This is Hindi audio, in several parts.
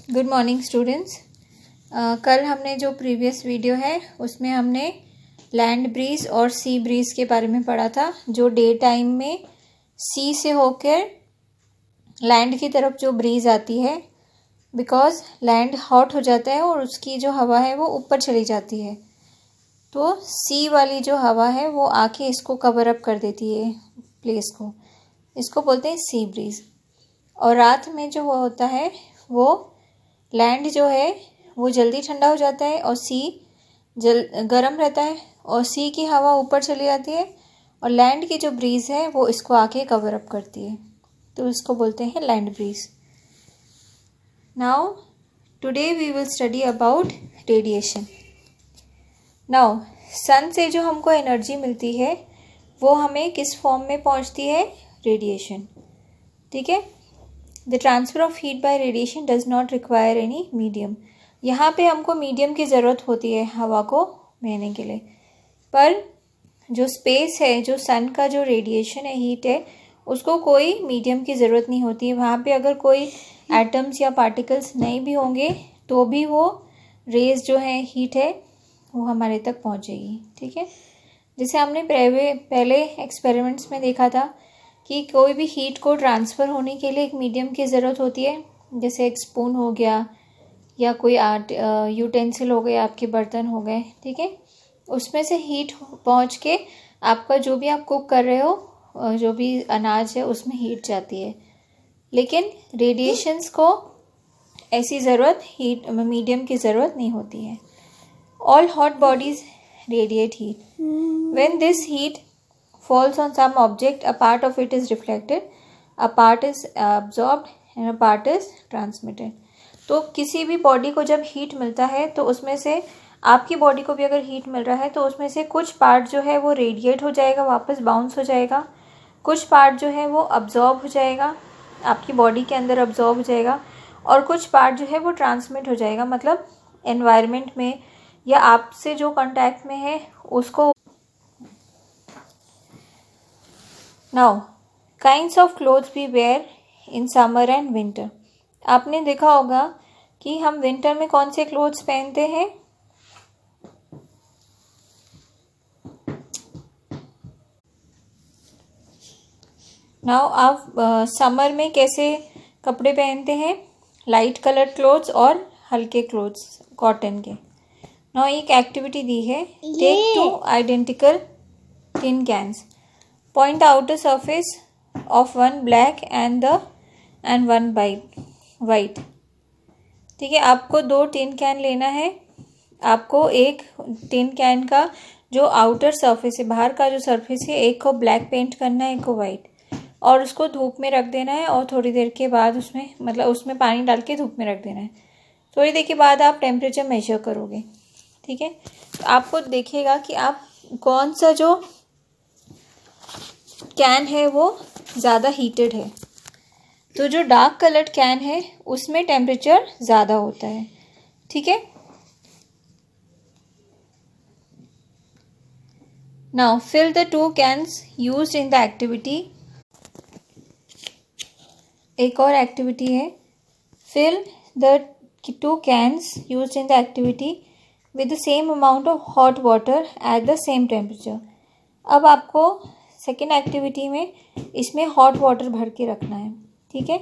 Good morning students. कल हमने जो प्रीवियस वीडियो है उसमें हमने लैंड ब्रीज और सी ब्रीज के बारे में पढ़ा था। जो डे टाइम में सी से होकर लैंड की तरफ जो ब्रीज आती है, बिकॉज लैंड हॉट हो जाता है और उसकी जो हवा है वो ऊपर चली जाती है, तो सी वाली जो हवा है वो आके इसको कवर अप कर देती है प्लेस को। इसको बोलते हैं सी ब्रीज। और रात में जो होता है वो लैंड जो है वो जल्दी ठंडा हो जाता है और सी गर्म रहता है और सी की हवा ऊपर चली जाती है और लैंड की जो ब्रीज है वो इसको आके कवर अप करती है, तो इसको बोलते हैं land breeze. Now today we will study about radiation. Now sun से जो हमको एनर्जी मिलती है वो हमें किस फॉर्म में पहुंचती है? रेडिएशन। ठीक है। The transfer of heat bye radiation does not require any medium. यहाँ पे हमको मीडियम की ज़रूरत होती है हवा को बहने के लिए, पर जो स्पेस है, जो सन का जो रेडिएशन है, हीट है, उसको कोई मीडियम की ज़रूरत नहीं होती है। वहाँ पे अगर कोई एटम्स या पार्टिकल्स नहीं भी होंगे तो भी वो रेज जो है, हीट है, वो हमारे तक पहुँचेगी। ठीक है। जैसे हमने पहले एक्सपेरिमेंट्स में देखा था कि कोई भी हीट को ट्रांसफ़र होने के लिए एक मीडियम की ज़रूरत होती है। जैसे एक स्पून हो गया या कोई यूटेंसिल हो गए, आपके बर्तन हो गए। ठीक है। उसमें से हीट पहुंच के आपका जो भी आप कुक कर रहे हो, जो भी अनाज है, उसमें हीट जाती है। लेकिन रेडिएशंस को ऐसी ज़रूरत, हीट मीडियम की ज़रूरत नहीं होती है। All hot bodies radiate heat. When this heat falls on some object, a part of it is reflected, a part is absorbed and a part is transmitted. तो किसी भी बॉडी को जब हीट मिलता है तो उसमें से, आपकी बॉडी को भी अगर हीट मिल रहा है तो उसमें से कुछ पार्ट जो है वो रेडिएट हो जाएगा, वापस बाउंस हो जाएगा। कुछ पार्ट जो है वो अब्जॉर्ब हो जाएगा, आपकी बॉडी के अंदर अब्जॉर्ब हो जाएगा, और कुछ पार्ट जो है वो ट्रांसमिट हो जाएगा, मतलब एनवायरनमेंट में या आपसे जो कांटेक्ट में है उसको। Now, kinds of clothes we wear in summer and winter. आपने देखा होगा कि हम विंटर में कौन से क्लोथ्स पहनते हैं? Now, आप समर में कैसे कपड़े पहनते हैं? लाइट कलर क्लोथ्स और हल्के क्लोथ्स कॉटन के। Now, एक एक्टिविटी दी है, take 2 identical tin cans. Point out a surface of one black and one white. ठीक है। आपको 2 टिन कैन लेना है। आपको एक टिन कैन का जो आउटर सरफेस है, बाहर का जो सरफेस है, एक को ब्लैक पेंट करना है, एक को वाइट, और उसको धूप में रख देना है। और थोड़ी देर के बाद उसमें पानी डाल के धूप में रख देना है। थोड़ी देर के बाद आप टेम्परेचर मेजर करोगे। ठीक है। तो आपको देखिएगा कि आप कौन सा जो कैन है वो ज़्यादा हीटेड है। तो जो डार्क कलर्ड कैन है उसमें टेम्परेचर ज़्यादा होता है। ठीक है। Now fill the 2 cans used in the activity. एक और एक्टिविटी है, fill the 2 cans used in the activity with the same amount of hot water at the same temperature. अब आपको सेकेंड एक्टिविटी में इसमें हॉट वाटर भर के रखना है। ठीक है।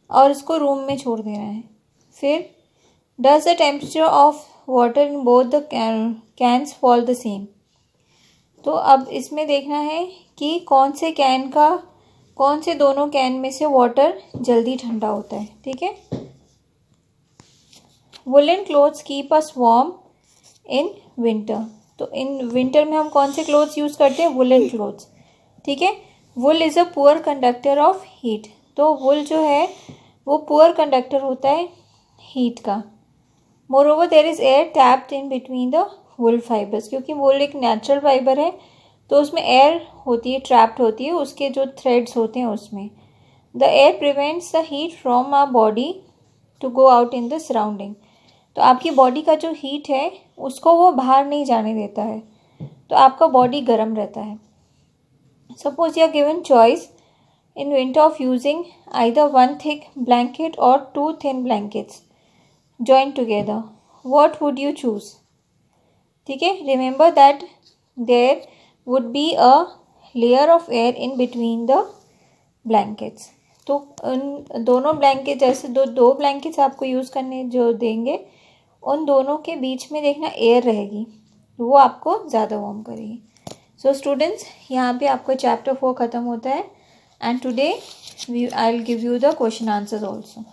और इसको रूम में छोड़ देना है। फिर does the temperature of water in both the cans fall the same. तो अब इसमें देखना है कि कौन से दोनों कैन में से वाटर जल्दी ठंडा होता है। ठीक है। Woollen clothes keep us warm in winter. तो इन विंटर में हम कौन से क्लोथ्स यूज़ करते हैं? Woollen clothes. ठीक है। Wool is a poor conductor of heat. तो वुल जो है वो पुअर कंडक्टर होता है हीट का। Moreover there is air trapped in between the wool fibres. क्योंकि वुल एक नेचुरल फाइबर है तो उसमें एयर होती है, ट्रैप्ड होती है, उसके जो थ्रेड्स होते हैं उसमें। The air prevents the heat from our body to go out in the surrounding. तो आपकी बॉडी का जो हीट है उसको वो बाहर नहीं जाने देता है, तो आपका बॉडी गर्म रहता है। Suppose you are given choice in winter of using either one thick blanket or 2 thin blankets. join together, what would you choose? ठीक है, remember that there would be a layer of air in between the blankets. तो उन दोनों ब्लैंकेट, जैसे दो ब्लैंकेट्स आपको यूज़ करने जो देंगे, उन दोनों के बीच में देखना एयर रहेगी, वो आपको ज़्यादा वार्म करेगी. सो स्टूडेंट्स, यहाँ पे आपका चैप्टर 4 ख़त्म होता है. And today I will give you the question answers also.